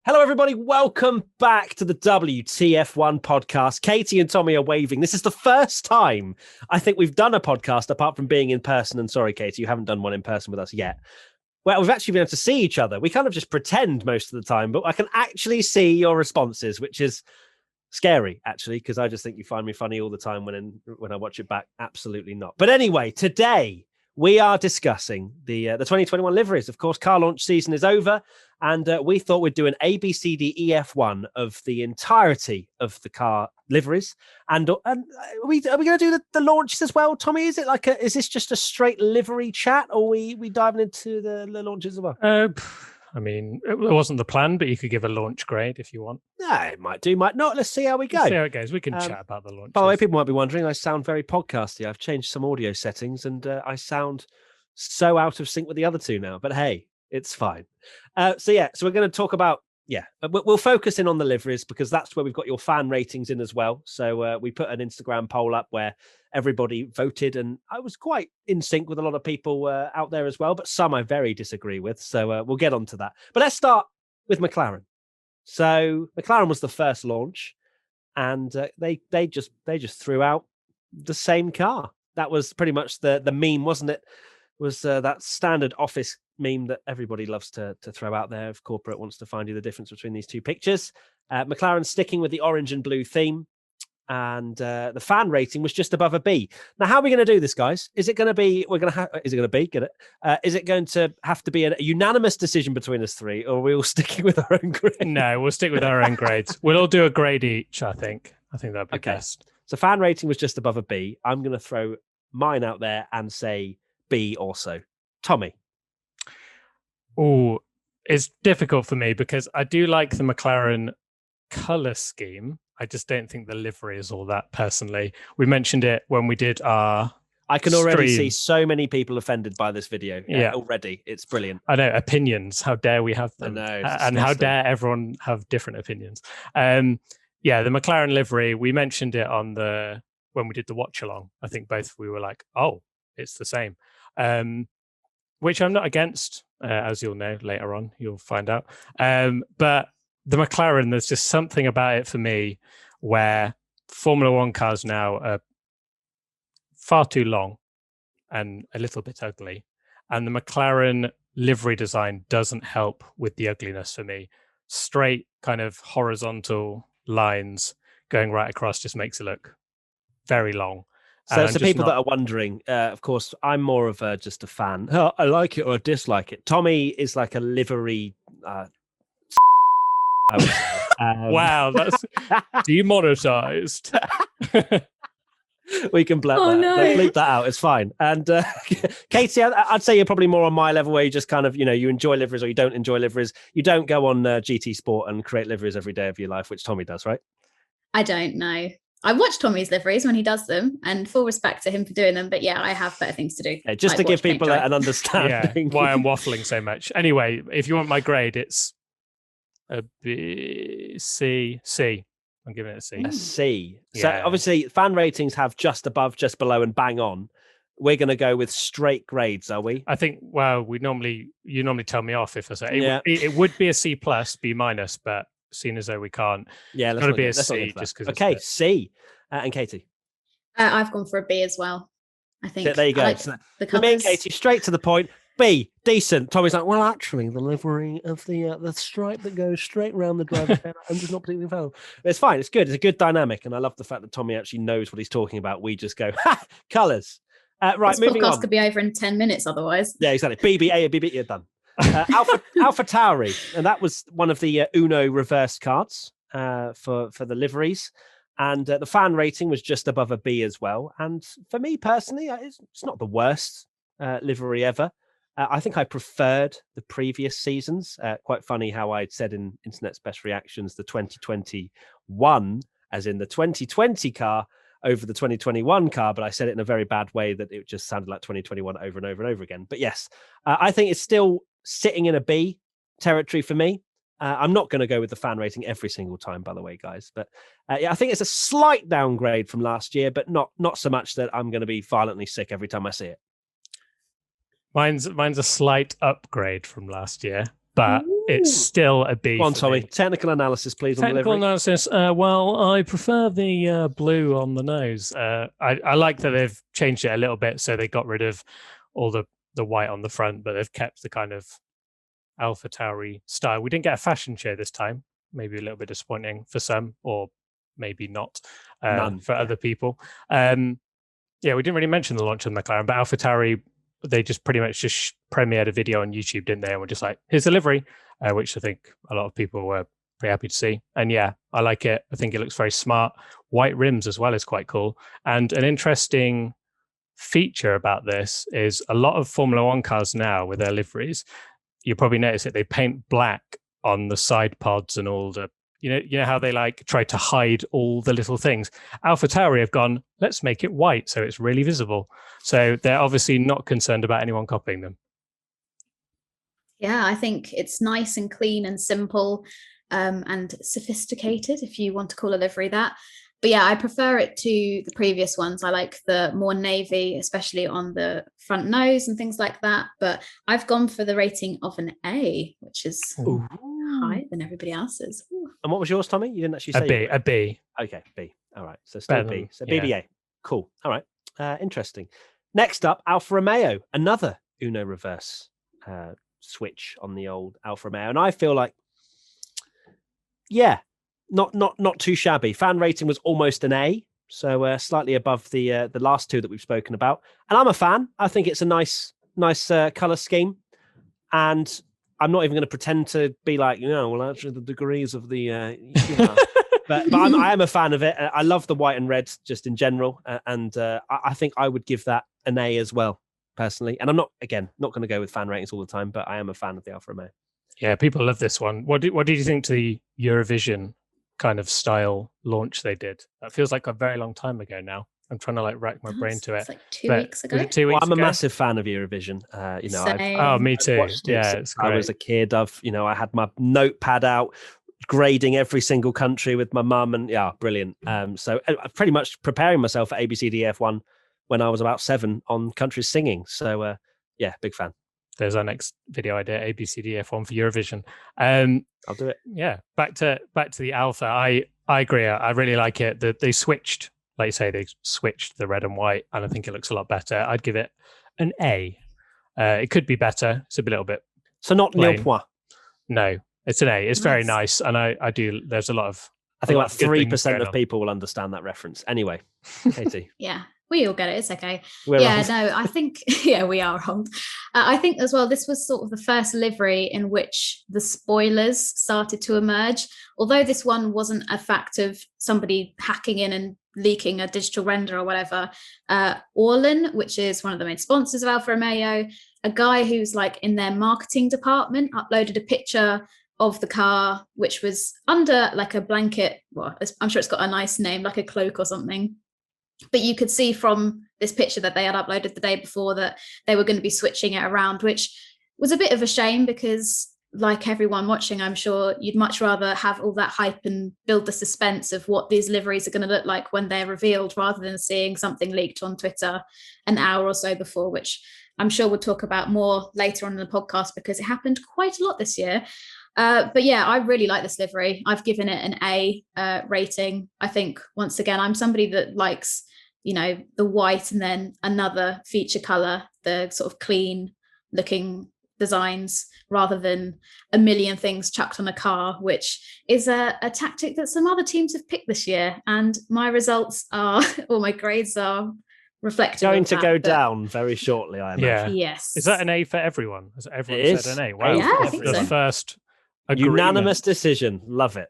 Hello, everybody. Welcome back to the WTF1 podcast. Katy and Tommy are waving. This is the first time I think we've done a podcast apart from being in person. And sorry, Katy, you haven't done one in person with us yet. Well, we've actually been able to see each other. We kind of just pretend most of the time, but I can actually see your responses, which is scary, actually, because I just think you find me funny all the time when I watch it back. Absolutely not. But anyway, today we are discussing the 2021 liveries. Of course, car launch season is over, and we thought we'd do an ABCDEF1 of the entirety of the car liveries. And are we going to do the launches as well, Tommy? Is it is this just a straight livery chat, or are we diving into the launches as well? I mean, it wasn't the plan, but you could give a launch grade if you want. Yeah, it might do, might not. Let's see how we go. Let's see how it goes. We can chat about the launch. By the way, people might be wondering, I sound very podcasty. I've changed some audio settings, and I sound so out of sync with the other two now. But hey, it's fine. So we're going to talk about, we'll focus in on the liveries because that's where we've got your fan ratings in as well. So we put an Instagram poll up where everybody voted, and I was quite in sync with a lot of people out there as well, but some I very disagree with. So we'll get on to that. But let's start with McLaren. So McLaren was the first launch, and they just threw out the same car. That was pretty much the meme, wasn't it? Was that standard office meme that everybody loves to throw out there if corporate wants to find you the difference between these two pictures. McLaren sticking with the orange and blue theme, and the fan rating was just above a B. Now, how are we going to do this, guys? Is it going to be is it going to have to be a unanimous decision between us three, or are we all sticking with our own grade? No, we'll stick with our own grades. We'll all do a grade each, I think. I think that'd be best. So fan rating was just above a B. I'm going to throw mine out there and say B also. Tommy. Oh, it's difficult for me because I do like the McLaren color scheme. I just don't think the livery is all that, personally. We mentioned it when we did our I can already see so many people offended by this video. Yeah. Already. It's brilliant. I know, opinions. How dare we have them? I know, and how dare everyone have different opinions? The McLaren livery, we mentioned it when we did the watch along. I think both we were like, oh, it's the same. Which I'm not against, as you'll know later on, you'll find out. But the McLaren, there's just something about it for me where Formula One cars now are far too long and a little bit ugly. And the McLaren livery design doesn't help with the ugliness for me. Straight kind of horizontal lines going right across just makes it look very long. So people that are wondering, of course, I'm more of just a fan. Oh, I like it or I dislike it. Tommy is like a livery. Wow, that's demonetized. We can bleep that out. It's fine. And Katy, I'd say you're probably more on my level where you just kind of, you enjoy liveries or you don't enjoy liveries. You don't go on GT Sport and create liveries every day of your life, which Tommy does, right? I don't know. I watch Tommy's liveries when he does them, and full respect to him for doing them. But yeah, I have better things to do. Yeah, just to give people an understanding. Why I'm waffling so much. Anyway, if you want my grade, it's a B, C. I'm giving it a C. A C. Yeah. So obviously, fan ratings have just above, just below, and bang on. We're going to go with straight grades, are we? I think. Well, you normally tell me off if I say it would be a C plus, B minus, but seeing as though we can't, let's not be a C just because. Okay, C. And Katy, I've gone for a B as well. I think. There you go. Like for me and Katy, straight to the point. B, decent. Tommy's like, well, actually, the livery of the stripe that goes straight around the driver's head, I'm just not particularly a fan. It's fine. It's good. It's a good dynamic, and I love the fact that Tommy actually knows what he's talking about. We just go, colours. Right, this moving podcast on. Could be over in 10 minutes otherwise. Yeah, exactly. BB, you're done. Alpha Tauri, and that was one of the Uno reverse cards for the liveries, and the fan rating was just above a B as well. And for me personally, it's not the worst livery ever. I think I preferred the previous seasons. Quite funny how I'd said in Internet's Best Reactions the 2021, as in the 2020 car over the 2021 car, but I said it in a very bad way that it just sounded like 2021 over and over and over again. But yes, I think it's still sitting in a B territory for me. I'm not going to go with the fan rating every single time, by the way, guys. But I think it's a slight downgrade from last year, but not so much that I'm going to be violently sick every time I see it. Mine's a slight upgrade from last year, but it's still a B. Go on, for Tommy. me. Technical analysis, please. Technical on the livery. analysis. Well, I prefer the blue on the nose. I like that they've changed it a little bit, so they got rid of all the white on the front, but they've kept the kind of Alpha Tauri style. We didn't get a fashion show this time. Maybe a little bit disappointing for some, or maybe not for other people. Yeah, we didn't really mention the launch of the McLaren, but Alpha Tauri, they just pretty much just premiered a video on YouTube, didn't they? And we're just like, here's the livery, which I think a lot of people were pretty happy to see. And yeah, I like it. I think it looks very smart. White rims as well is quite cool. And an interesting feature about this is a lot of Formula One cars now with their liveries, you probably notice that they paint black on the side pods and all the, you know how they like try to hide all the little things. Alpha Tauri have gone, let's make it white so it's really visible. So they're obviously not concerned about anyone copying them. Yeah, I think it's nice and clean and simple and sophisticated, if you want to call a livery that. But yeah, I prefer it to the previous ones. I like the more navy, especially on the front nose and things like that. But I've gone for the rating of an A, which is higher than everybody else's. Ooh. And what was yours, Tommy? You didn't actually say a B. Okay, B. All right, so still B. So BBA. Cool. All right, interesting. Next up, Alfa Romeo, another Uno reverse switch on the old Alfa Romeo, and I feel like, yeah, not too shabby. Fan rating was almost an A, so slightly above the last two that we've spoken about. And I'm a fan. I think it's a nice color scheme, and I'm not even going to pretend to be like, well, actually the degrees of the, but I am a fan of it. I love the white and red just in general, and I think I would give that an A as well personally. And I'm not going to go with fan ratings all the time, but I am a fan of the Alfa Romeo. Yeah, people love this one. What did you think to the Eurovision kind of style launch they did? That feels like a very long time ago now. I'm trying to rack my brain to it. It's like 2 weeks ago. Was it 2 weeks I'm ago? a massive fan of Eurovision. Me too. Yeah, it's great. I was a kid. I had my notepad out, grading every single country with my mum, and yeah, brilliant. So pretty much preparing myself for ABCDF1 when I was about 7 on countries singing. So yeah, big fan. There's our next video idea, ABCDF1 for Eurovision. I'll do it. Yeah, back to the Alpha. I agree. I really like it. That they switched, like you say, they switched the red and white, and I think it looks a lot better. I'd give it an A. It could be better. It's a little bit. So not nil point. No, it's an A. It's very nice, and I do. There's a lot of. I think about 3% of people will understand that reference. Anyway, Katy. Yeah. We all get it. It's okay. I think, we are old. I think as well, this was sort of the first livery in which the spoilers started to emerge. Although this one wasn't a fact of somebody hacking in and leaking a digital render or whatever. Orlen, which is one of the main sponsors of Alfa Romeo, a guy who's like in their marketing department, uploaded a picture of the car, which was under like a blanket. Well, I'm sure it's got a nice name, like a cloak or something. But you could see from this picture that they had uploaded the day before that they were going to be switching it around, which was a bit of a shame because, like everyone watching, I'm sure you'd much rather have all that hype and build the suspense of what these liveries are going to look like when they're revealed, rather than seeing something leaked on Twitter an hour or so before, which I'm sure we'll talk about more later on in the podcast because it happened quite a lot this year. But yeah, I really like this livery. I've given it an A rating. I think, once again, I'm somebody that likes, the white and then another feature color, the sort of clean looking designs, rather than a million things chucked on a car, which is a tactic that some other teams have picked this year. And my results are, or my grades are reflective. Going to go down very shortly, I imagine. Yeah. Yes. Is that an A for everyone? Has everyone said an A? Wow. Yeah, I think the so. First unanimous decision. Love it.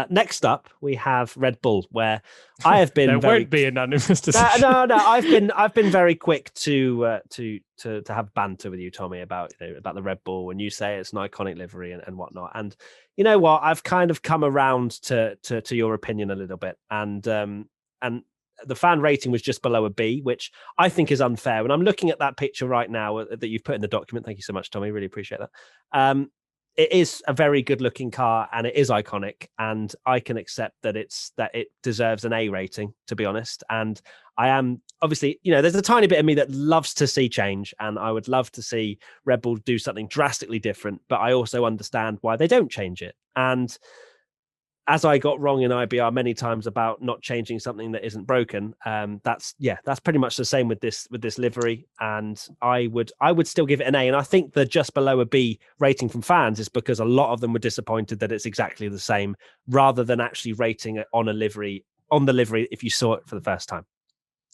Next up, we have Red Bull, where I have been. There won't be unanimous decision. No. I've been very quick to have banter with you, Tommy, about the Red Bull when you say it's an iconic livery and whatnot. And you know what? I've kind of come around to your opinion a little bit, and the fan rating was just below a B, which I think is unfair. When I'm looking at that picture right now that you've put in the document, thank you so much, Tommy. Really appreciate that. It is a very good looking car and it is iconic, and I can accept that it deserves an A rating, to be honest. And I am obviously, there's a tiny bit of me that loves to see change, and I would love to see Red Bull do something drastically different, but I also understand why they don't change it. And as I got wrong in IBR many times about not changing something that isn't broken, that's pretty much the same with this livery. And I would still give it an A. And I think the just below a B rating from fans is because a lot of them were disappointed that it's exactly the same, rather than actually rating it on the livery if you saw it for the first time.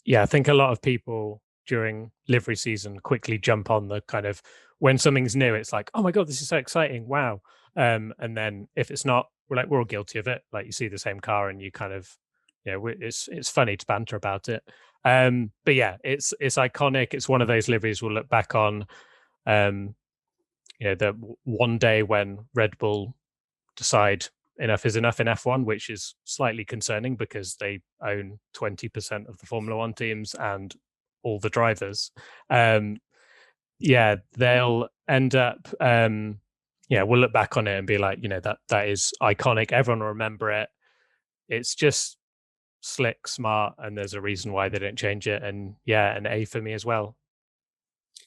Yeah, I think a lot of people during livery season quickly jump on the kind of, when something's new, it's like, oh my God, this is so exciting. Wow. And then if it's not, we're all guilty of it. Like, you see the same car and you kind of, it's funny to banter about it. But yeah, it's iconic. It's one of those liveries we'll look back on. The one day when Red Bull decide enough is enough in F1, which is slightly concerning because they own 20% of the Formula One teams and all the drivers. They'll end up. We'll look back on it and be like, that is iconic. Everyone will remember it. It's just slick, smart, and there's a reason why they don't change it. And yeah, an A for me as well.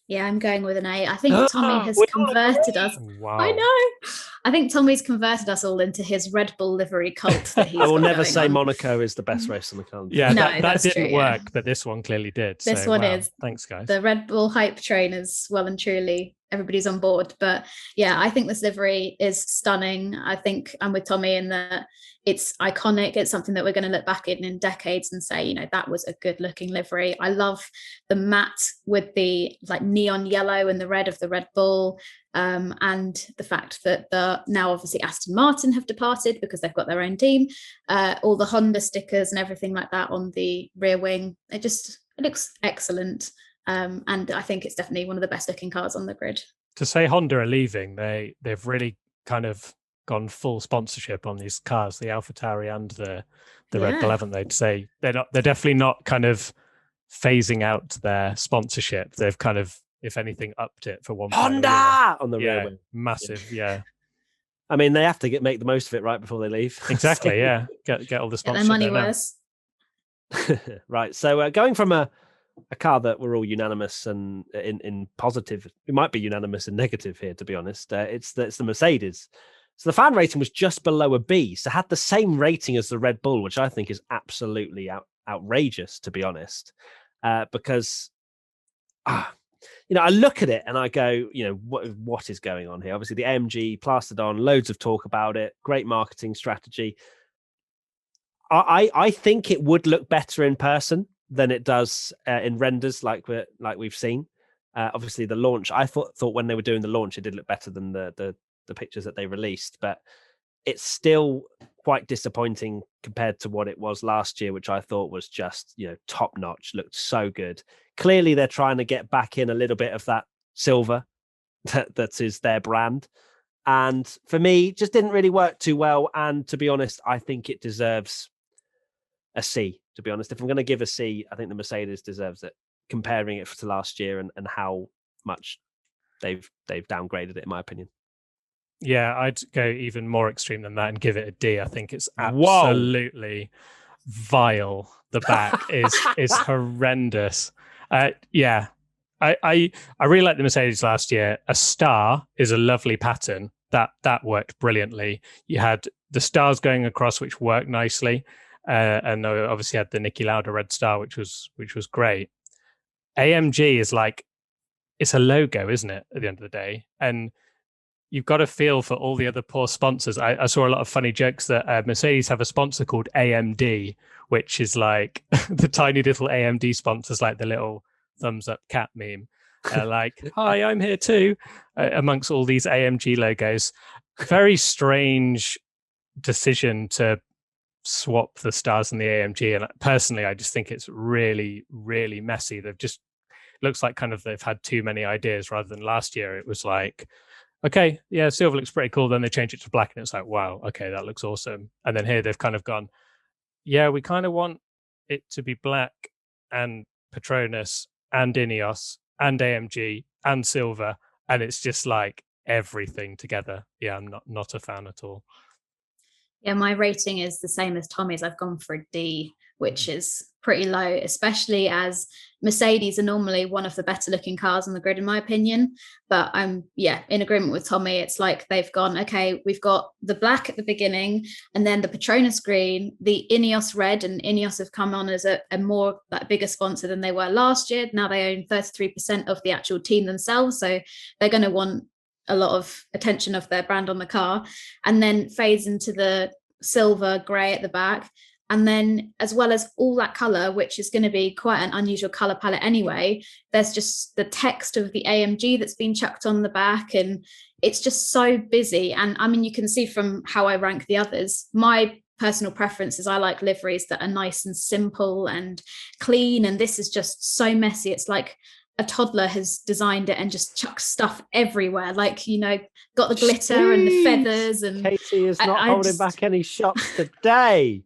Yeah, I'm going with an A. I think Tommy has converted us. Wow. I know. I think Tommy's converted us all into his Red Bull livery cult that he's I will never going say on. Monaco is the best race on the calendar. Yeah, No, that didn't true, work, but this one clearly did. This one is. Thanks, guys. The Red Bull hype train is well and truly, everybody's on board. But yeah, I think this livery is stunning. I think I'm with Tommy in that it's iconic. It's something that we're going to look back in decades and say, that was a good looking livery. I love the matte with the like neon yellow and the red of the Red Bull. And the fact that now obviously Aston Martin have departed because they've got their own team, all the Honda stickers and everything like that on the rear wing. It looks excellent. And I think it's definitely one of the best looking cars on the grid. To say Honda are leaving, they've really kind of gone full sponsorship on these cars, the AlphaTauri and the Red Bull, haven't they? To say they're definitely not kind of phasing out their sponsorship. They've kind of, if anything, upped it for one. Honda on the rear wing. Massive, yeah. I mean, they have to make the most of it right before they leave. Exactly, yeah. Get all the sponsorship. Get their money worth. Right. So going from a car that we're all unanimous and in positive, we might be unanimous and negative here, to be honest. It's the Mercedes. So the fan rating was just below a B, so had the same rating as the Red Bull, which I think is absolutely outrageous, to be honest. Because I look at it and I go, what is going on here? Obviously, the AMG plastered on, loads of talk about it, great marketing strategy. I think it would look better in person than it does in renders, like we've seen. Obviously, the launch, I thought when they were doing the launch, it did look better than the pictures that they released, but it's still quite disappointing compared to what it was last year, which I thought was just, top notch, looked so good. Clearly, they're trying to get back in a little bit of that silver that is their brand. And for me, just didn't really work too well. And to be honest, I think it deserves a C, to be honest. If I'm going to give a C, I think the Mercedes deserves it, comparing it to last year and how much they've downgraded it, in my opinion. Yeah, I'd go even more extreme than that and give it a D. I think it's absolutely vile. The back is horrendous. I really liked the Mercedes last year. A star is a lovely pattern. That worked brilliantly. You had the stars going across, which worked nicely, and obviously had the Niki Lauda red star, which was great. AMG is like, it's a logo, isn't it? At the end of the day, and you've got to feel for all the other poor sponsors. I saw a lot of funny jokes that Mercedes have a sponsor called AMD, which is like the tiny little AMD sponsors, like the little thumbs up cat meme. Like, hi, I'm here too, amongst all these AMG logos. Very strange decision to swap the stars and the AMG. And personally, I just think it's really, really messy. Looks like kind of they've had too many ideas, rather than last year. It was like, okay, yeah, silver looks pretty cool. Then they change it to black and it's like, wow, okay, that looks awesome. And then here they've kind of gone, yeah, we kind of want it to be black and Petronas and Ineos and AMG and silver. And it's just like everything together. Yeah, I'm not a fan at all. Yeah, my rating is the same as Tommy's. I've gone for a D, which is pretty low, especially as Mercedes are normally one of the better looking cars on the grid, in my opinion. But I'm, in agreement with Tommy. It's like they've gone, okay, we've got the black at the beginning and then the Petronas green, the Ineos Red, and Ineos have come on as a more bigger sponsor than they were last year. Now they own 33% of the actual team themselves. So they're going to want a lot of attention of their brand on the car, and then fades into the silver grey at the back. And then as well as all that colour, which is going to be quite an unusual colour palette anyway, there's just the text of the AMG that's been chucked on the back. And it's just so busy. And I mean, you can see from how I rank the others, my personal preference is I like liveries that are nice and simple and clean. And this is just so messy. It's like a toddler has designed it and just chucked stuff everywhere. Like, got the glitter and the feathers. And Katy is not holding back any shots today.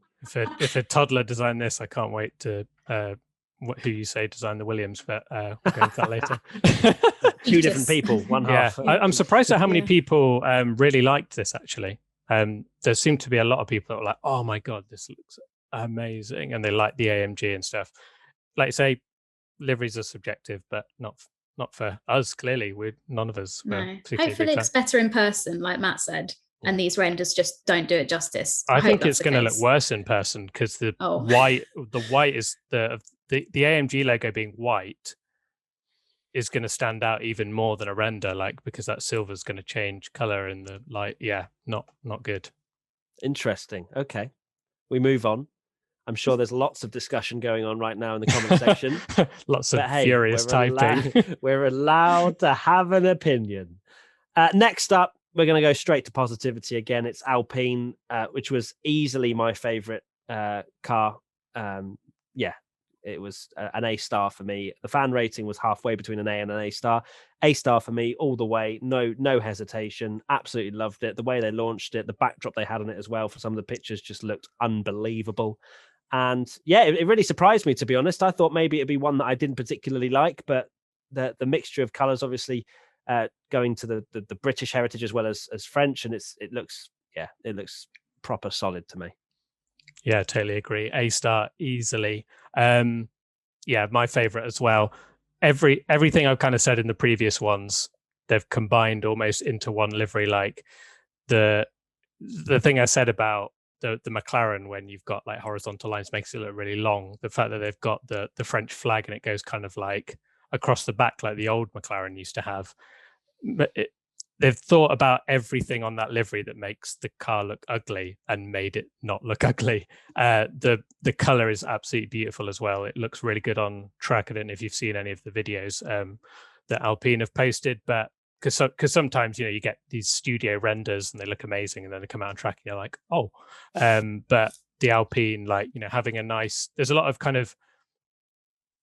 If a toddler designed this, I can't wait to who you say designed the Williams, but we'll go into that later. Two different people, one half. I'm surprised at how many people really liked this, actually. There seemed to be a lot of people that were like, oh my God, this looks amazing. And they like the AMG and stuff. Like I say, liveries are subjective, but not for us, clearly. None of us were particularly Hopefully it's better in person, like Matt said. And these renders just don't do it justice. I think it's going to look worse in person because the white is the AMG logo being white is going to stand out even more than a render, because that silver is going to change color in the light. Yeah, not good. Interesting. Okay, we move on. I'm sure there's lots of discussion going on right now in the comment section. Lots of furious typing. We're allowed to have an opinion. Next up, we're going to go straight to positivity again. It's Alpine, which was easily my favorite car. It was an A star for me. The fan rating was halfway between an A and an A star. A star for me all the way. No hesitation. Absolutely loved it. The way they launched it, the backdrop they had on it as well for some of the pictures just looked unbelievable. And it really surprised me, to be honest. I thought maybe it'd be one that I didn't particularly like, but the mixture of colors, obviously, going to the British heritage as well as French, and it looks proper solid to me. Yeah, totally agree. A star easily. My favorite as well. Everything I've kind of said in the previous ones, they've combined almost into one livery. Like the thing I said about the McLaren, when you've got like horizontal lines, makes it look really long. The fact that they've got the French flag and it goes kind of like across the back like the old McLaren used to have. They've thought about everything on that livery that makes the car look ugly and made it not look ugly. The color is absolutely beautiful as well. It looks really good on track. I don't know if you've seen any of the videos that Alpine have posted, but because sometimes you get these studio renders and they look amazing and then they come out on track and you're like, oh. But the Alpine, having a nice, there's a lot of kind of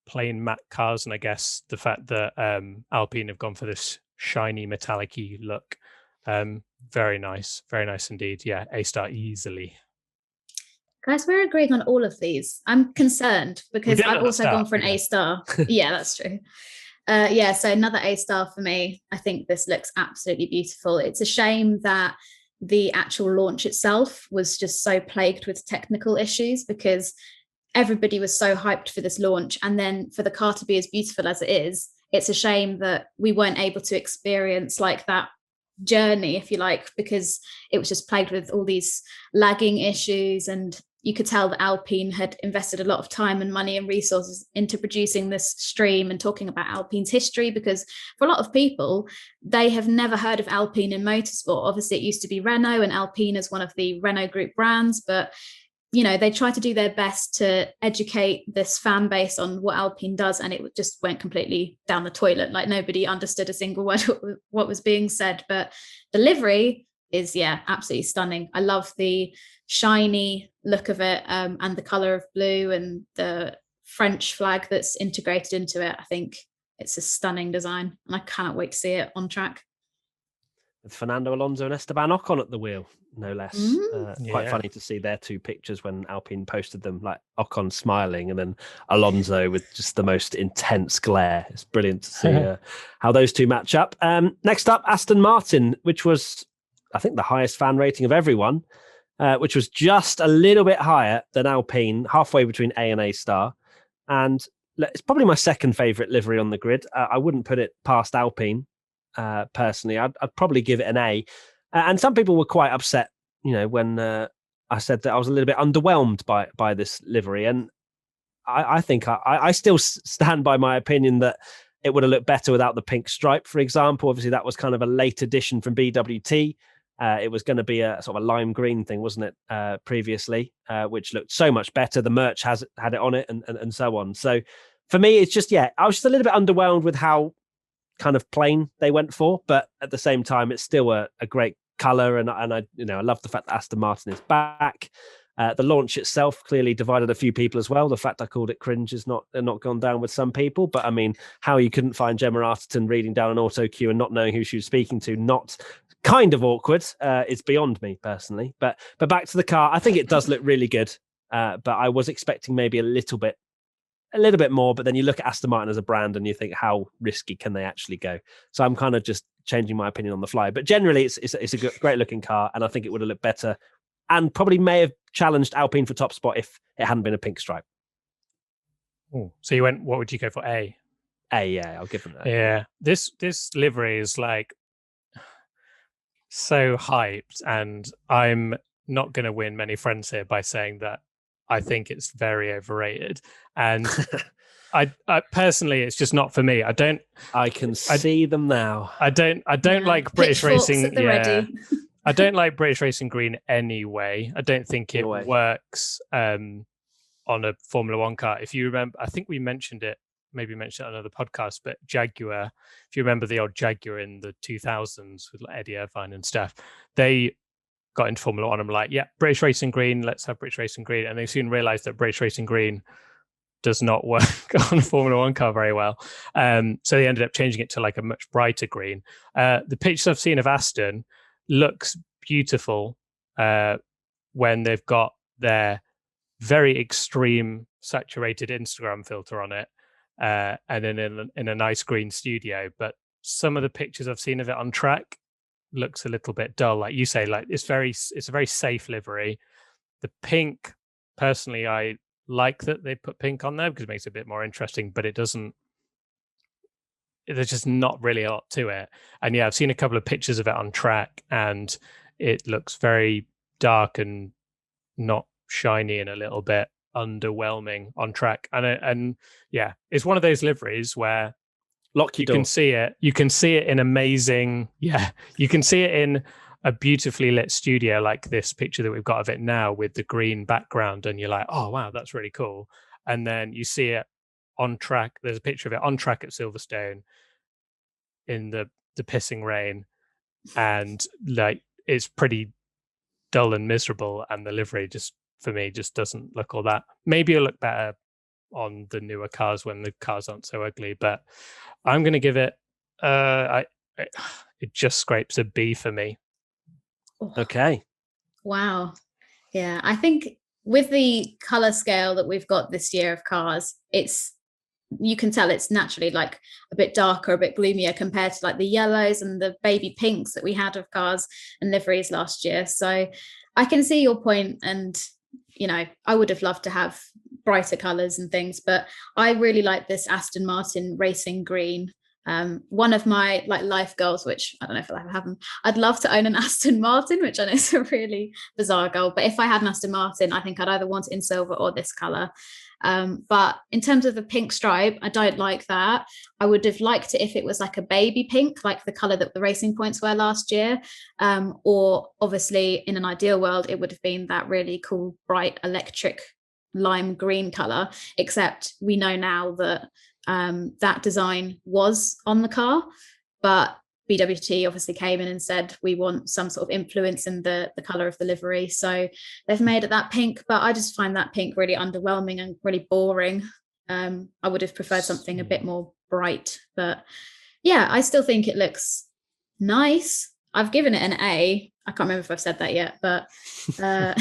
plain matte cars, and I guess the fact that Alpine have gone for this shiny metallic-y look, very nice indeed. Yeah, A star easily. Guys, we're agreeing on all of these. I'm concerned because I've also gone for an A star. Yeah, that's true. So another A star for me. I think this looks absolutely beautiful. It's a shame that the actual launch itself was just so plagued with technical issues, because everybody was so hyped for this launch, and then for the car to be as beautiful as it is, it's a shame that we weren't able to experience like that journey, if you like, because it was just plagued with all these lagging issues. And you could tell that Alpine had invested a lot of time and money and resources into producing this stream and talking about Alpine's history, because for a lot of people, they have never heard of Alpine in motorsport. Obviously, it used to be Renault, and Alpine is one of the Renault Group brands, but they try to do their best to educate this fan base on what Alpine does, and it just went completely down the toilet. Like, nobody understood a single word what was being said. But the livery is, absolutely stunning. I love the shiny look of it, and the color of blue and the French flag that's integrated into it. I think it's a stunning design, and I cannot wait to see it on track. With Fernando Alonso and Esteban Ocon at the wheel, no less. Quite funny to see their two pictures when Alpine posted them, like Ocon smiling and then Alonso with just the most intense glare. It's brilliant to see how those two match up. Next up, Aston Martin, which was, I think, the highest fan rating of everyone. which was just a little bit higher than Alpine, halfway between A and A star. And it's probably my second favourite livery on the grid. I wouldn't put it past Alpine, personally. I'd probably give it an A. And some people were quite upset, when I said that I was a little bit underwhelmed by this livery. And I think I still stand by my opinion that it would have looked better without the pink stripe, for example. Obviously, that was kind of a late addition from BWT. It was going to be a sort of a lime green thing, wasn't it, previously, which looked so much better. The merch had it on it and so on. So for me, it's just, I was just a little bit underwhelmed with how kind of plain they went for. But at the same time, it's still a great colour. And I love the fact that Aston Martin is back. The launch itself clearly divided a few people as well. The fact I called it cringe is not gone down with some people. But I mean, how you couldn't find Gemma Arterton reading down an auto cue and not knowing who she was speaking to, not kind of awkward, is beyond me personally. But back to the car, I think it does look really good. But I was expecting maybe a little bit more. But then you look at Aston Martin as a brand and you think, how risky can they actually go? So I'm kind of just changing my opinion on the fly. But generally, it's a great looking car, and I think it would have looked better, and probably may have challenged Alpine for top spot if it hadn't been a pink stripe. Ooh. So you went, what would you go for? A? A, yeah, I'll give them that. Yeah, this livery is like so hyped, and I'm not going to win many friends here by saying that I think it's very overrated. And I personally, it's just not for me. I can see them now. I don't like British racing. I don't like British racing green anyway. I don't think it works on a Formula One car. If you remember, I think we mentioned it on another podcast, but Jaguar, if you remember the old Jaguar in the 2000s with Eddie Irvine and stuff, they got into Formula One and were like, yeah, British racing green, let's have British racing green. And they soon realized that British racing green does not work on a Formula One car very well. So they ended up changing it to like a much brighter green. The pictures I've seen of Aston looks beautiful when they've got their very extreme saturated Instagram filter on it, and then in a nice green studio. But some of the pictures I've seen of it on track looks a little bit dull. Like you say, like it's a very safe livery. The pink, personally, I like that they put pink on there because it makes it a bit more interesting, but there's just not really a lot to it. And yeah, I've seen a couple of pictures of it on track, and it looks very dark and not shiny and a little bit underwhelming on track. And yeah, it's one of those liveries where you can see it. You can see it in amazing. Yeah, you can see it in a beautifully lit studio like this picture that we've got of it now with the green background, and you're like, oh wow, that's really cool. And then you see it on track. There's a picture of it on track at Silverstone in the pissing rain, and like it's pretty dull and miserable, and the livery just for me just doesn't look all that. Maybe it'll look better on the newer cars when the cars aren't so ugly, but I'm going to give it it just scrapes a B for me. Okay. Wow. Yeah, I think with the color scale that we've got this year of cars, you can tell it's naturally like a bit darker, a bit gloomier compared to like the yellows and the baby pinks that we had of cars and liveries last year. So I can see your point, and I would have loved to have brighter colors and things, but I really like this Aston Martin racing green. One of my like life goals, which I don't know if I'll ever have them, I'd love to own an Aston Martin, which I know is a really bizarre goal, but if I had an Aston Martin, I think I'd either want it in silver or this color. But in terms of the pink stripe, I don't like that. I would have liked it if it was like a baby pink, like the color that the Racing Points were last year. Or obviously in an ideal world, it would have been that really cool, bright electric lime green color, except we know now that that design was on the car, but BWT obviously came in and said we want some sort of influence in the color of the livery, so they've made it that pink, but I just find that pink really underwhelming and really boring. I would have preferred something a bit more bright, but yeah, I still think it looks nice. I've given it an A. I can't remember if I've said that yet, but yeah,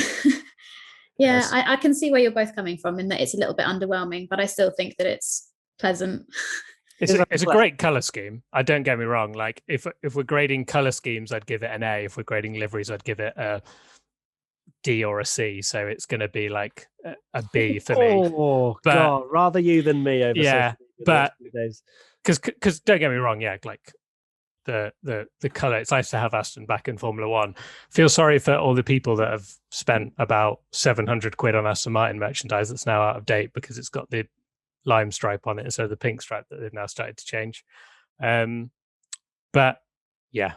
yes. I can see where you're both coming from in that it's a little bit underwhelming, but I still think that it's pleasant. It's a great color scheme. I don't get me wrong. Like if we're grading color schemes, I'd give it an A. If we're grading liveries, I'd give it a D or a C, so it's going to be like a B for me. Oh God, rather you than me over social media but the next few days. Because don't get me wrong, like the color, it's nice to have Aston back in Formula One. Feel sorry for all the people that have spent about 700 quid on Aston Martin merchandise that's now out of date because it's got the lime stripe on it instead of the pink stripe that they've now started to change. But yeah,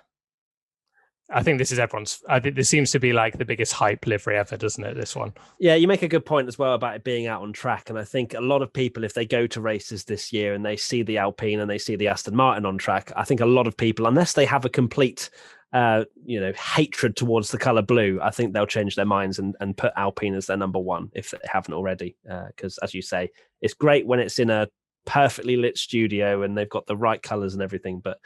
I think this is I think this seems to be like the biggest hype livery ever, doesn't it? This one. Yeah, you make a good point as well about it being out on track. And I think a lot of people, if they go to races this year and they see the Alpine and they see the Aston Martin on track, I think a lot of people, unless they have a complete, hatred towards the color blue, I think they'll change their minds and put Alpine as their number one if they haven't already. Because as you say, it's great when it's in a perfectly lit studio and they've got the right colors and everything. But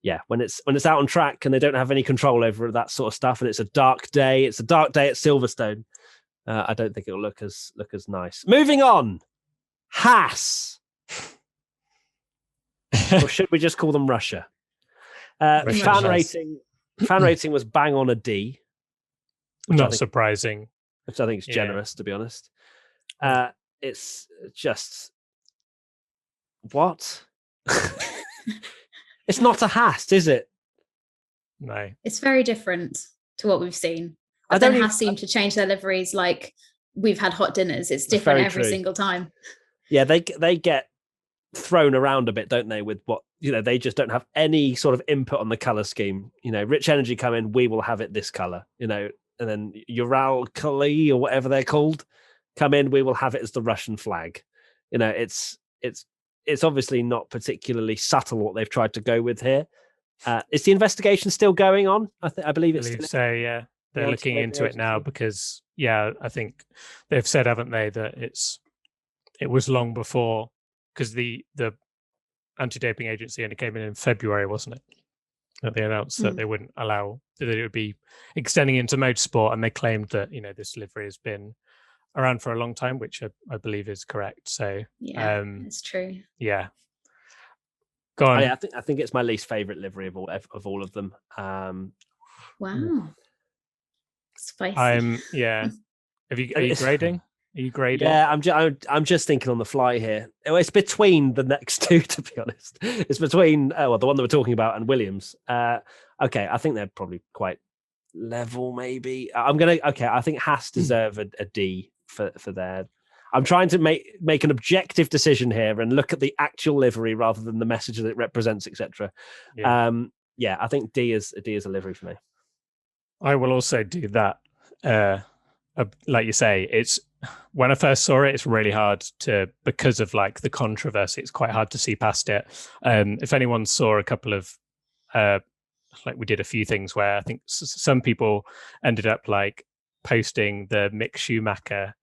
yeah, when it's out on track and they don't have any control over that sort of stuff, and it's a dark day at Silverstone, I don't think it'll look as nice. Moving on, Haas, or should we just call them Russia? Fan rating was bang on a D. Not surprising. Which I think is generous, to be honest. It's just what. It's not a Haas, is it? No. It's very different to what we've seen. But then Haas seem to change their liveries like we've had hot dinners. It's different every single time. Yeah, they get thrown around a bit, don't they, with what, they just don't have any sort of input on the color scheme. Rich Energy come in, we will have it this color, and then Uralkali or whatever they're called come in, we will have it as the Russian flag. It's obviously not particularly subtle what they've tried to go with here. Is the investigation still going on? I believe it's still... so. Yeah, they're looking into it now because I think they've said, haven't they, that it was long before, because the anti-doping agency only came in February, wasn't it? That they announced that they wouldn't allow, that it would be extending into motorsport, and they claimed that this livery has been around for a long time, which I believe is correct. So it's true. Yeah. Go on. I think it's my least favorite livery of all of them. Wow. Spicy. Are you grading? Are you grading? Yeah, I'm just thinking on the fly here. It's between the next two, to be honest. It's between the one that we're talking about and Williams. Okay, I think they're probably quite level, maybe. I think Haas deserve a D for their. I'm trying to make an objective decision here and look at the actual livery rather than the message that it represents, etc. I think D is a livery for me. I will also do that. Like you say, it's when I first saw it, it's really hard because of like the controversy. It's quite hard to see past it. If anyone saw a couple of like we did a few things where I think some people ended up like posting the Mick Schumacher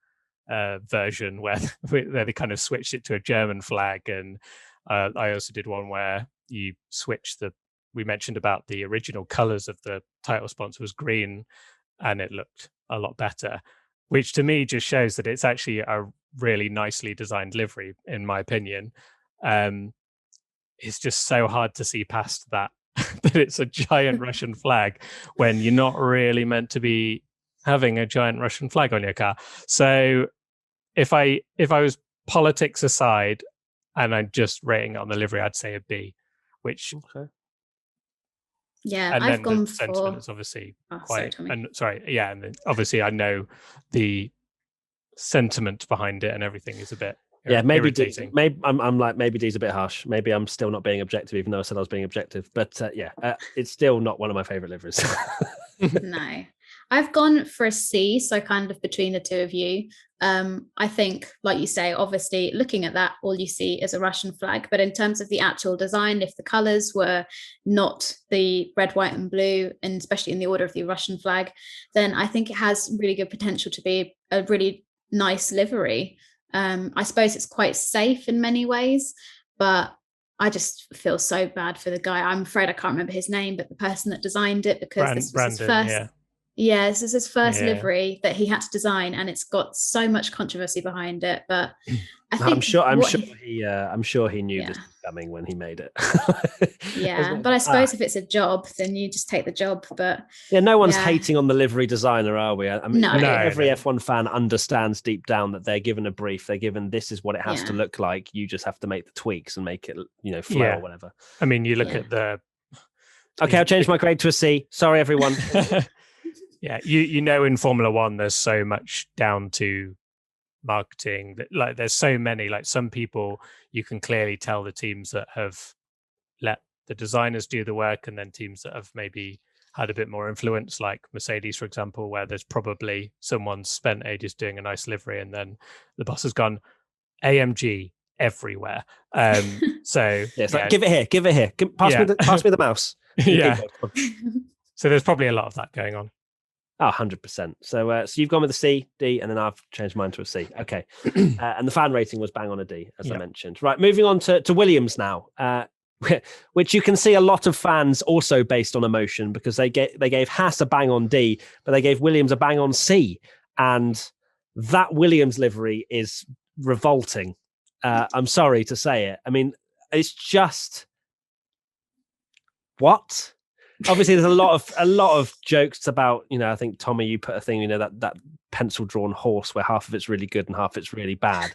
version where they kind of switched it to a German flag, and I also did one where you switch we mentioned about the original colors of the title sponsor was green and it looked a lot better, which to me just shows that it's actually a really nicely designed livery, in my opinion. It's just so hard to see past that that it's a giant Russian flag when you're not really meant to be having a giant Russian flag on your car. So if I was politics aside and I'm just rating it on the livery, I'd say a B, which and I've gone for sentiment is obviously quite and then obviously I know the sentiment behind it and everything is a bit maybe irritating. I'm like, maybe D's a bit harsh. Maybe I'm still not being objective, even though I said I was being objective. But it's still not one of my favorite liveries. No, I've gone for a C, so kind of between the two of you. I think, like you say, obviously looking at that, all you see is a Russian flag. But in terms of the actual design, if the colours were not the red, white and blue, and especially in the order of the Russian flag, then I think it has really good potential to be a really nice livery. I suppose it's quite safe in many ways, but I just feel so bad for the guy. I'm afraid I can't remember his name, but the person that designed it, because this was his first. Yeah, this is his first livery that he had to design, and it's got so much controversy behind it. But I think I'm sure he knew this was coming when he made it. But I suppose if it's a job, then you just take the job. But no one's hating on the livery designer, are we? I mean, every F1 fan understands deep down that they're given a brief. They're given this is what it has to look like. You just have to make the tweaks and make it, flow or whatever. I mean, you look at the. Okay, I'll change my grade to a C. Sorry, everyone. Yeah, in Formula One, there's so much down to marketing. Like, there's so many. Like, some people, you can clearly tell the teams that have let the designers do the work, and then teams that have maybe had a bit more influence, like Mercedes, for example, where there's probably someone spent ages doing a nice livery, and then the boss has gone AMG everywhere. So like, give it here. Pass me the mouse. Yeah. So there's probably a lot of that going on. Oh, 100%. So you've gone with a C, D, and then I've changed mine to a C. Okay. And the fan rating was bang on a D, as I mentioned. Right, moving on to Williams now, which you can see a lot of fans also based on emotion, because they gave Haas a bang on D, but they gave Williams a bang on C. And that Williams livery is revolting. I'm sorry to say it. I mean, it's just... What? Obviously, there's a lot of jokes about, I think, Tommy, you put a thing, that pencil drawn horse where half of it's really good and half it's really bad.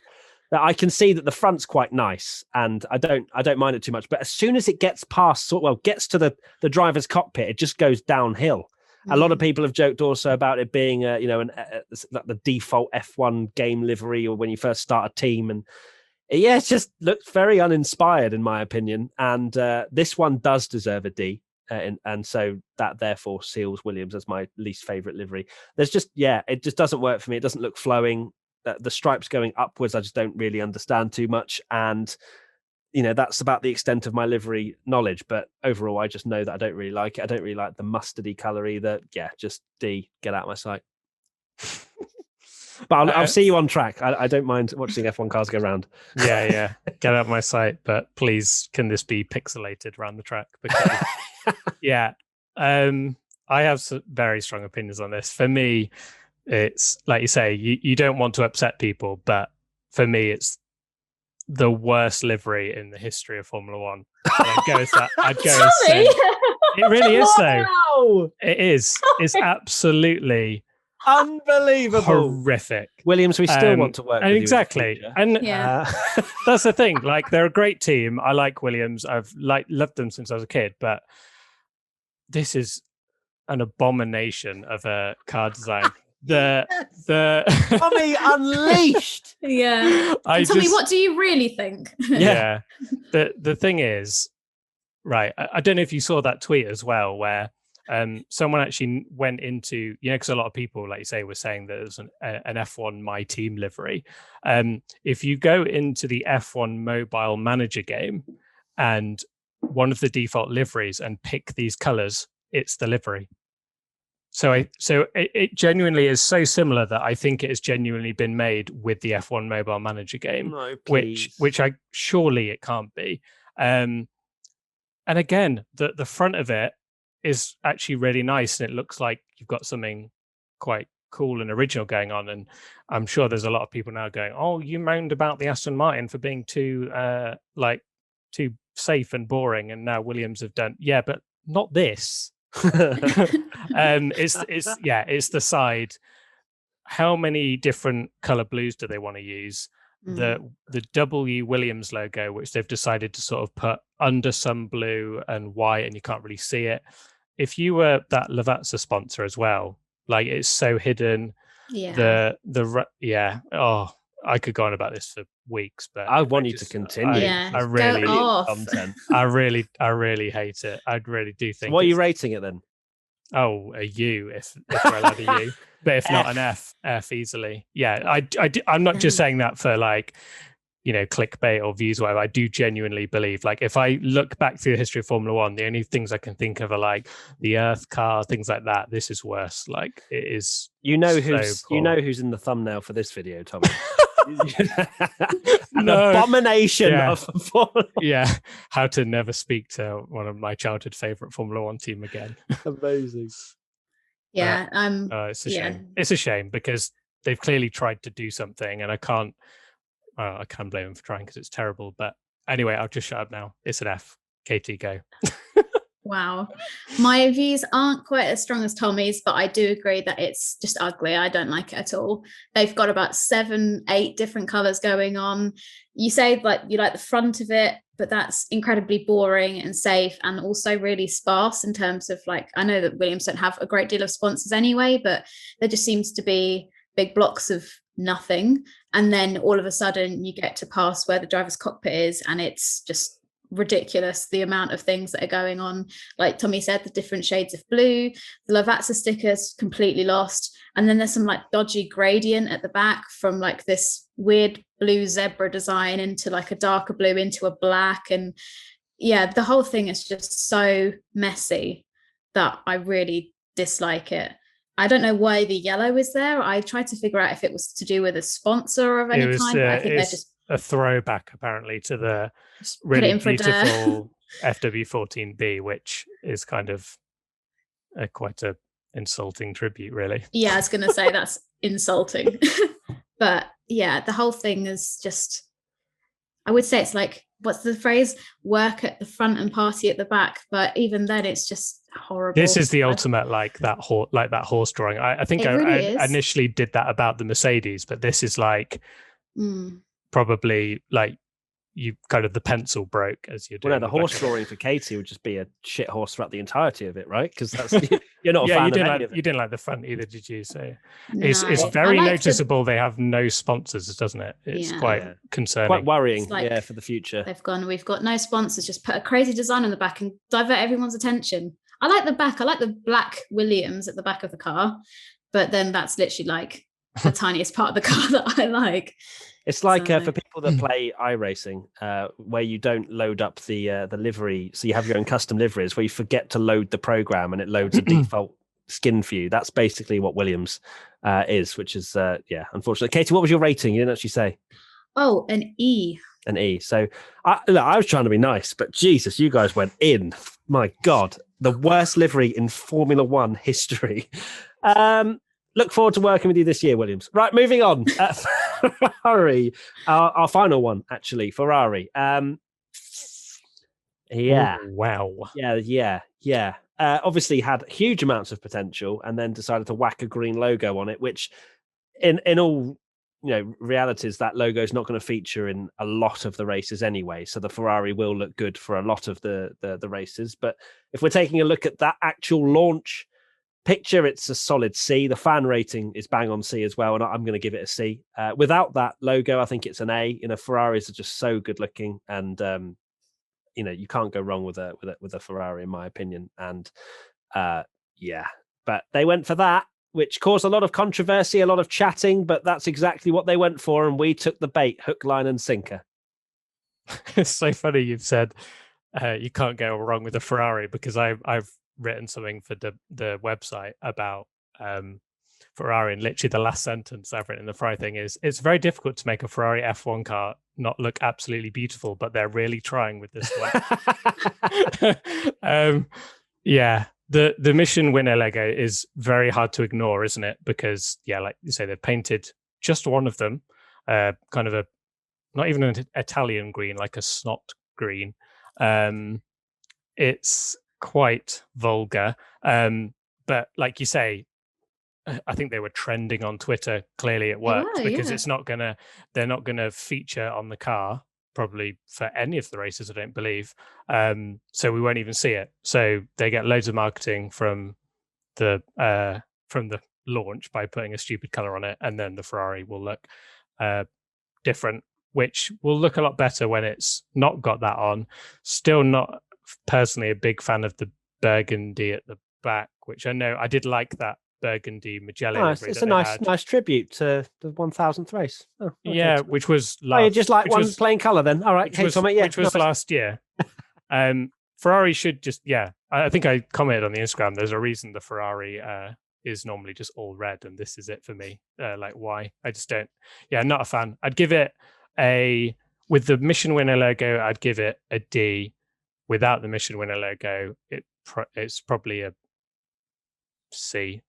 That I can see that the front's quite nice, and I don't mind it too much. But as soon as it gets gets to the driver's cockpit, it just goes downhill. A lot of people have joked also about it being the default F1 game livery, or when you first start a team, and it just looks very uninspired in my opinion. And this one does deserve a D. And so that therefore seals Williams as my least favorite livery. There's just, it just doesn't work for me. It doesn't look flowing. The stripes going upwards, I just don't really understand too much. And, that's about the extent of my livery knowledge. But overall, I just know that I don't really like it. I don't really like the mustardy colour either. Just D, get out of my sight. But I'll see you on track. I don't mind watching F1 cars go round. Yeah. Get out of my sight. But please, can this be pixelated around the track? Because I have some very strong opinions on this. For me, it's like you say, you don't want to upset people, but for me, it's the worst livery in the history of Formula One. I'd go as it really is, though. It is. It's absolutely unbelievable, horrific. Williams, we still want to work with exactly you and that's the thing. Like, they're a great team. I like Williams. I've loved them since I was a kid, but this is an abomination of a car design. The Tommy unleashed. Tommy, what do you really think? The thing is, right, I don't know if you saw that tweet as well, where someone actually went into, because a lot of people, like you say, were saying that there's an F1 My Team livery. If you go into the F1 mobile manager game and one of the default liveries and pick these colors, it's the livery. So it genuinely is so similar that I think it has genuinely been made with the F1 mobile manager game, which I surely it can't be. And again, the front of it is actually really nice, and it looks like you've got something quite cool and original going on. And I'm sure there's a lot of people now going, "Oh, you moaned about the Aston Martin for being too safe and boring, and now Williams have done." Yeah, but not this. It's the side. How many different color blues do they want to use? The W Williams logo, which they've decided to sort of put under some blue and white, and you can't really see it. If you were that Lavazza sponsor as well, like, it's so hidden. I could go on about this for weeks, but I want you to continue. I really content. I really hate it. I really do think. So what are you rating it then? Oh, a U if we're allowed a U, but if not an F easily. Yeah, I'm not just saying that for clickbait or views, whatever. I do genuinely believe, like, if I look back through the history of Formula One, the only things I can think of are like the Earth car, things like that. This is worse. Like, it is. Who's in the thumbnail for this video, Tommy? An abomination of how to never speak to one of my childhood favorite Formula One team again. Amazing. Yeah. It's a shame. It's a shame because they've clearly tried to do something, and I can't blame them for trying because it's terrible. But anyway, I'll just shut up now. It's an F. Katy, go. Wow. My views aren't quite as strong as Tommy's, but I do agree that it's just ugly. I don't like it at all. They've got about 7, 8 different colours going on. You say like you like the front of it, but that's incredibly boring and safe, and also really sparse in terms of, like, I know that Williams don't have a great deal of sponsors anyway, but there just seems to be big blocks of nothing. And then all of a sudden you get to pass where the driver's cockpit is, and it's just ridiculous the amount of things that are going on. Like Tommy said, the different shades of blue, the Lavazza stickers completely lost, and then there's some like dodgy gradient at the back from like this weird blue zebra design into like a darker blue into a black, and yeah, the whole thing is just so messy that I really dislike it. I don't know why the yellow is there. I tried to figure out if it was to do with a sponsor of any kind, but I think they're just a throwback apparently to the really beautiful FW14B, which is kind of quite a insulting tribute, really. Yeah, I was gonna say that's insulting. But yeah, the whole thing is just, I would say it's like, what's the phrase, work at the front and party at the back, but even then it's just horrible. This is the ultimate like that horse drawing. I think I initially did that about the Mercedes, but this is like probably like you kind of the pencil broke as you're doing. Well, no, the horse drawing for Katy would just be a shit horse throughout the entirety of it, right? Because that's you're not a fan of any of it. You didn't like the front either, did you? So it's very noticeable they have no sponsors, doesn't it? It's quite concerning, quite worrying. Like, for the future. We've got no sponsors. Just put a crazy design on the back and divert everyone's attention. I like the back. I like the black Williams at the back of the car, but then that's literally like the tiniest part of the car that I like. It's like for people that play iRacing, where you don't load up the livery, so you have your own custom liveries, where you forget to load the program and it loads a default skin for you. That's basically what Williams is, which is unfortunately. Katy, what was your rating? You didn't actually say. Oh, an E. An E. So I was trying to be nice, but Jesus, you guys went in. My God, the worst livery in Formula One history. Look forward to working with you this year, Williams. Right, moving on. Ferrari, our final one, actually. Ferrari. Wow. Yeah. Obviously had huge amounts of potential, and then decided to whack a green logo on it, which, in all realities, that logo is not going to feature in a lot of the races anyway. So the Ferrari will look good for a lot of the races. But if we're taking a look at that actual launch picture, it's a solid C. The fan rating is bang on C as well, and I'm going to give it a C. Without that logo, I think it's an A. Ferraris are just so good looking, and you can't go wrong with a Ferrari, in my opinion. And but they went for that, which caused a lot of controversy, a lot of chatting, but that's exactly what they went for, and we took the bait, hook, line, and sinker. It's so funny you've said you can't go wrong with a Ferrari, because I've written something for the website about Ferrari, and literally the last sentence I've written in the Ferrari thing is, it's very difficult to make a Ferrari F1 car not look absolutely beautiful, but they're really trying with this one. The mission winner logo is very hard to ignore, isn't it? Because like you say, they've painted just one of them, kind of not even an Italian green, like a snot green. It's quite vulgar, but like you say, I think they were trending on Twitter. Clearly it worked, because they're not gonna feature on the car probably for any of the races, I don't believe, so we won't even see it. So they get loads of marketing from the launch by putting a stupid color on it, and then the Ferrari will look different, which will look a lot better when it's not got that on. Still not personally a big fan of the burgundy at the back, which I know I did like that burgundy Magellan. It's a nice tribute to the 1000th race. Which was last. You just like one plain color then. All right, which was last year. Ferrari should just I think I commented on the Instagram. There's a reason the Ferrari is normally just all red, and this is it for me. Like, why? I just don't. Not a fan. I'd give it with the mission winner logo, I'd give it a D. Without the mission winner logo, it's probably a C.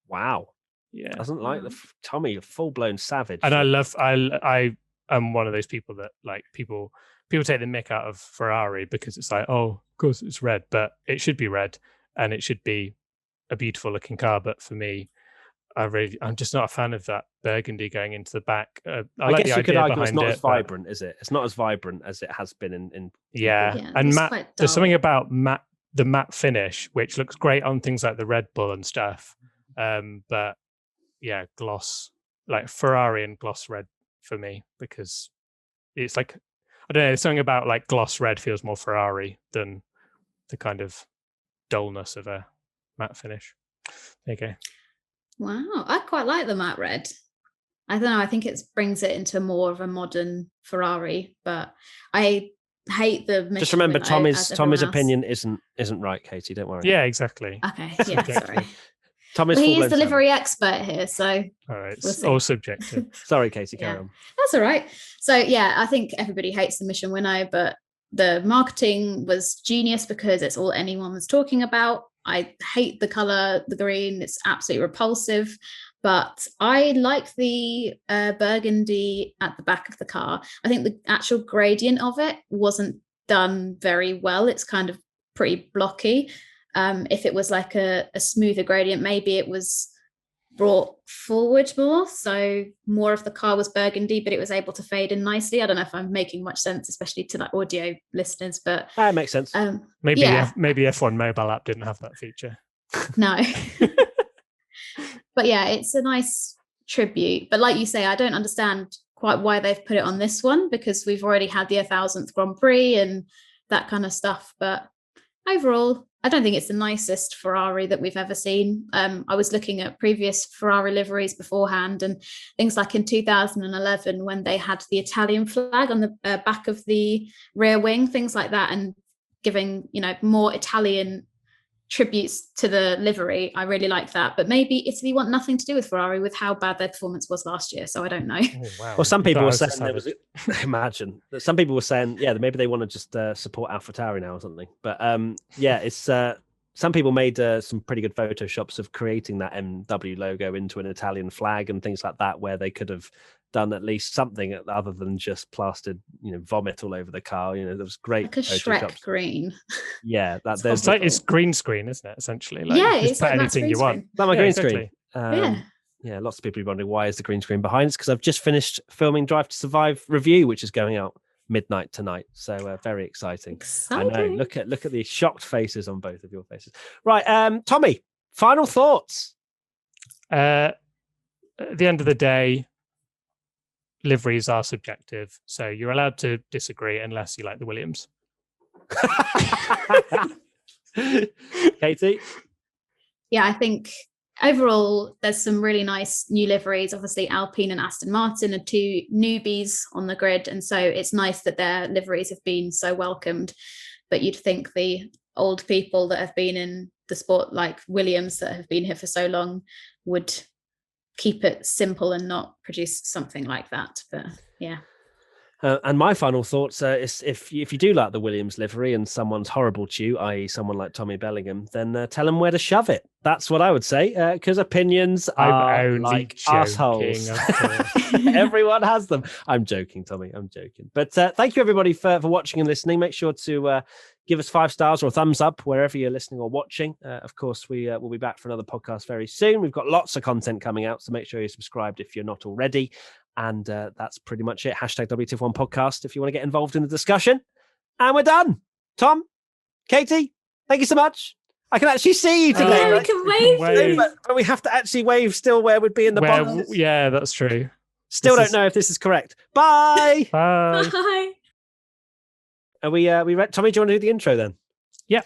Wow. Yeah. Doesn't like Tommy, a full-blown savage. And I am one of those people that like people take the mick out of Ferrari because it's like, oh, of course it's red, but it should be red and it should be a beautiful looking car. But for me, I'm just not a fan of that burgundy going into the back. I like guess the you could idea argue it's behind not it, as vibrant, is it? It's not as vibrant as it has been in yeah. And matte, there's something about the matte finish which looks great on things like the Red Bull and stuff. But yeah, gloss, like Ferrari and gloss red for me, because it's like, I don't know, something about like gloss red feels more Ferrari than the kind of dullness of a matte finish. There you go. Wow, I quite like the matte red. I don't know, I think it brings it into more of a modern Ferrari, but I hate the Michelin. Just remember, Tommy's opinion isn't right, Katie. Don't worry. Yeah, exactly. Okay, yeah, sorry. Tommy's he is the livery expert here, so all right, it's all subjective. Sorry, Katie, carry on. That's all right. So yeah, I think everybody hates the Mission Winnow, but the marketing was genius because it's all anyone was talking about. I hate the color, the green. It's absolutely repulsive. But I like the burgundy at the back of the car. I think the actual gradient of it wasn't done very well. It's kind of pretty blocky. If it was like a smoother gradient, maybe it was brought forward more. So more of the car was burgundy, but it was able to fade in nicely. I don't know if I'm making much sense, especially to like audio listeners, but that makes sense. Maybe F1 mobile app didn't have that feature. No. But yeah, it's a nice tribute. But like you say, I don't understand quite why they've put it on this one, because we've already had the 1000th Grand Prix and that kind of stuff. But overall, I don't think it's the nicest Ferrari that we've ever seen. I was looking at previous Ferrari liveries beforehand, and things like in 2011 when they had the Italian flag on the back of the rear wing, things like that, and giving, more Italian tributes to the livery. I really like that. But maybe Italy want nothing to do with Ferrari with how bad their performance was last year. So I don't know. Oh, wow. Well, some people were saying imagine that some people were saying, maybe they want to just support AlphaTauri now or something. But it's some people made some pretty good photoshops of creating that MW logo into an Italian flag and things like that, where they could have done at least something other than just plastered, vomit all over the car. There was great like a Shrek green. Yeah, it's green screen, isn't it? Essentially, like, it's put like anything you want. Not my green exactly. screen. Lots of people are wondering why is the green screen behind. It's because I've just finished filming Drive to Survive review, which is going out midnight tonight. So very exciting. I know. Look at the shocked faces on both of your faces. Right, Tommy. Final thoughts. At the end of the day, liveries are subjective, so you're allowed to disagree unless you like the Williams. Katie? Yeah, I think overall there's some really nice new liveries. Obviously Alpine and Aston Martin are two newbies on the grid, and so it's nice that their liveries have been so welcomed. But you'd think the old people that have been in the sport, like Williams, that have been here for so long, would keep it simple and not produce something like that. But yeah. And my final thoughts is if you do like the Williams livery and someone's horrible to you, i.e. someone like Tommy Bellingham, then tell them where to shove it. That's what I would say, because opinions are like assholes. Everyone has them. I'm joking, Tommy. I'm joking. But thank you, everybody, for watching and listening. Make sure to give us 5 stars or a thumbs up wherever you're listening or watching. Of course, we will be back for another podcast very soon. We've got lots of content coming out, so make sure you're subscribed if you're not already. And that's pretty much it. Hashtag WTF1 podcast if you want to get involved in the discussion. And we're done. Tom, Katie, thank you so much. I can actually see you today. We can wave. But we have to actually wave still where we'd be in the box. Yeah, that's true. Still don't know if this is correct. Bye. Bye. Bye. Are we ready? Tommy, do you want to do the intro then? Yeah.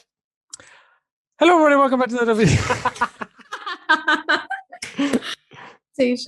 Hello, everybody. Welcome back to the video. Touche.